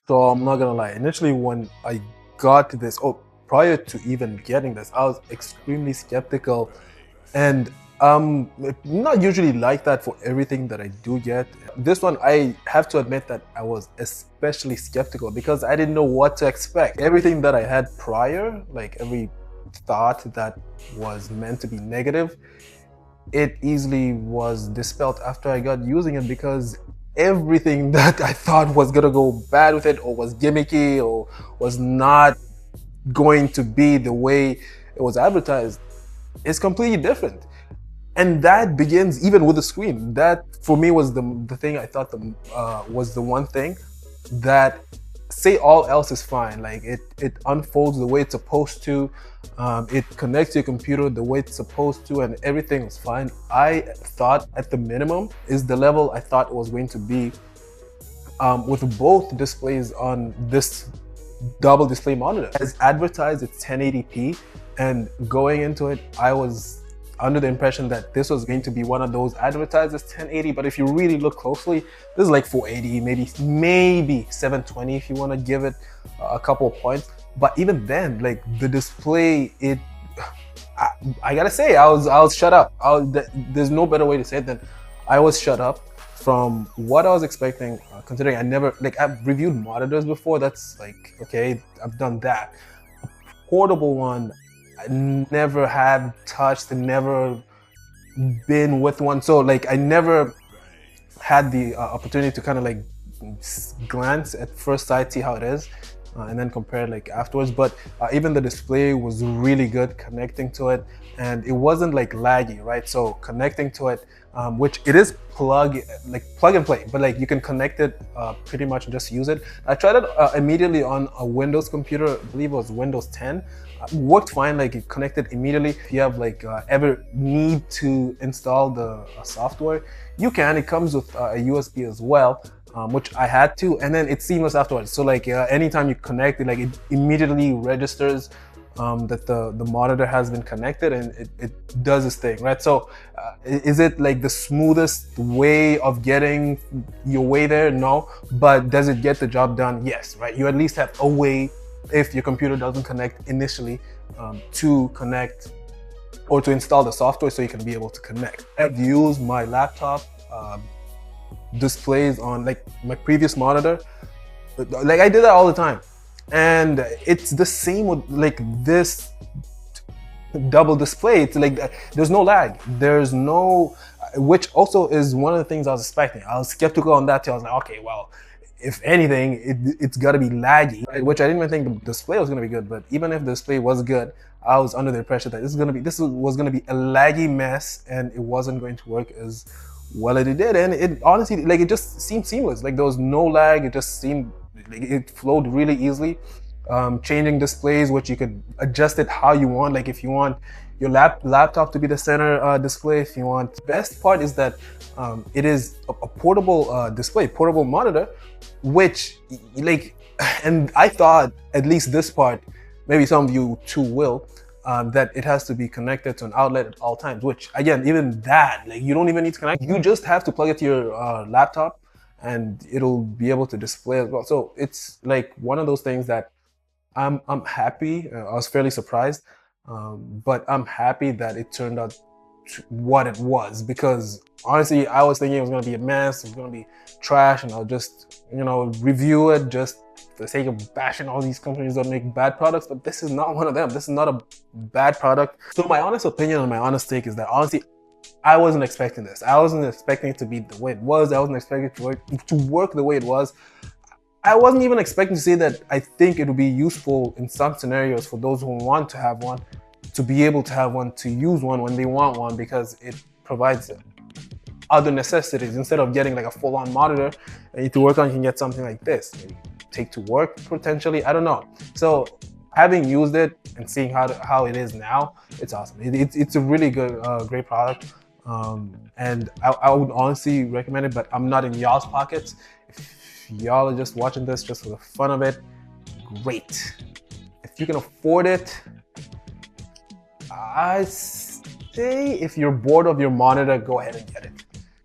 So I'm not gonna lie. Initially, when I got this, prior to even getting this, I was extremely skeptical, and not usually like that for everything that I do get. This one, I have to admit that I was especially skeptical because I didn't know what to expect. Everything that I had prior, like every thought that was meant to be negative, it easily was dispelled after I got using it, because everything that I thought was gonna go bad with it, or was gimmicky, or was not going to be the way it was advertised, is completely different. And that begins even with the screen. That for me was the thing I thought was the one thing that, say all else is fine, like it unfolds the way it's supposed to, it connects to your computer the way it's supposed to, and everything was fine. I thought at the minimum is the level I thought it was going to be, with both displays on this double display monitor. As advertised, it's 1080p, and going into it, I was under the impression that this was going to be one of those advertised as 1080, but if you really look closely, this is like 480, maybe 720 if you want to give it a couple of points. But even then, like the display, I gotta say, I was shut up. There's no better way to say it than I was shut up from what I was expecting, considering I never, like, I've reviewed monitors before. That's like, okay, I've done that. A portable one, I never had touched, never been with one. So like, I never had the opportunity to kind of like glance at first sight, see how it is, and then compare like afterwards. But even the display was really good connecting to it, and it wasn't like laggy, right? So connecting to it, which it is plug and play, but like you can connect it pretty much and just use it. I tried it immediately on a Windows computer, I believe it was Windows 10. Worked fine, like it connected immediately. If you have like ever need to install the software, you can. It comes with a USB as well, which I had to, and then it's seamless afterwards. So like anytime you connect it, like it immediately registers that the monitor has been connected, and it does its thing, right? So is it like the smoothest way of getting your way there? No. But does it get the job done? Yes, right? You at least have a way, if your computer doesn't connect initially, to connect or to install the software so you can be able to connect. I've used my laptop displays on like my previous monitor. Like I did that all the time. And it's the same with like this double display. It's like there's no lag. There's no, which also is one of the things I was expecting. I was skeptical on that too. I was like, okay, well, if anything, it's got to be laggy, right? Which I didn't even think the display was going to be good. But even if the display was good, I was under the impression that this was going to be a laggy mess, and it wasn't going to work as well as it did. And it honestly, like, it just seemed seamless. Like there was no lag. It just seemed like it flowed really easily. Changing displays, which you could adjust it how you want. Like if you want your laptop to be the center display, if you want. The best part is that it is a portable display, portable monitor, which like, and I thought at least this part, maybe some of you too will, that it has to be connected to an outlet at all times, which again, even that, like you don't even need to connect. You just have to plug it to your laptop and it'll be able to display as well. So it's like one of those things that I'm happy. I was fairly surprised, but I'm happy that it turned out what it was, because honestly, I was thinking it was going to be a mess, it was going to be trash, and I'll just, you know, review it just for the sake of bashing all these companies that make bad products. But this is not one of them. This is not a bad product. So my honest opinion and my honest take is that honestly, I wasn't expecting this. I wasn't expecting it to be the way it was. I wasn't expecting it to work the way it was. I wasn't even expecting to say that I think it would be useful in some scenarios for those who want to have one, to be able to have one, to use one when they want one, because it provides other necessities. Instead of getting like a full-on monitor that you need to work on, you can get something like this. Maybe take to work potentially, I don't know. So having used it and seeing how it is now, it's awesome. It's a really good, great product. And I would honestly recommend it, but I'm not in y'all's pockets. If y'all are just watching this just for the fun of it, great. If you can afford it, I say if you're bored of your monitor, go ahead and get it.